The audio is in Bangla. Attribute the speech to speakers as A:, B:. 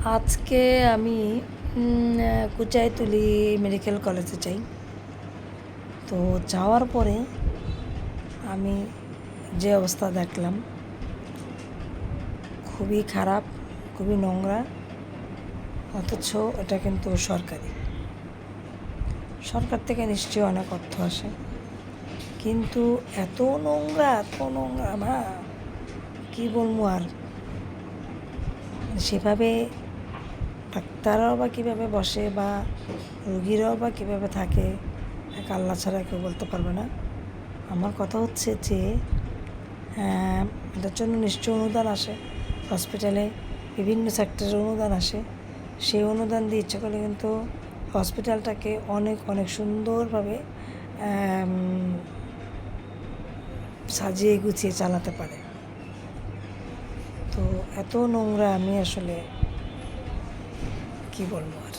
A: আজকে আমি কুচাইতুলি মেডিকেল কলেজে যাই। তো যাওয়ার পরে আমি যে অবস্থা দেখলাম, খুবই খারাপ, খুবই নোংরা। অথচ এটা কিন্তু সরকার থেকে নিশ্চয়ই অনেক অর্থ আসে, কিন্তু এত নোংরা কী বলবো আর। সেভাবে ডাক্তাররাও বা কীভাবে বসে বা রুগীরাও বা কীভাবে থাকে, এক আল্লাহ ছাড়া কেউ বলতে পারবে না। আমার কথা হচ্ছে যে এটার জন্য নিশ্চয় অনুদান আসে, হসপিটালে বিভিন্ন সেক্টরে অনুদান আসে। সেই অনুদান দিয়ে ইচ্ছে করলে কিন্তু হসপিটালটাকে অনেক অনেক সুন্দরভাবে সাজিয়ে গুছিয়ে চালাতে পারে। তো এত নোংরা, আমি আসলে কী বলবো আর।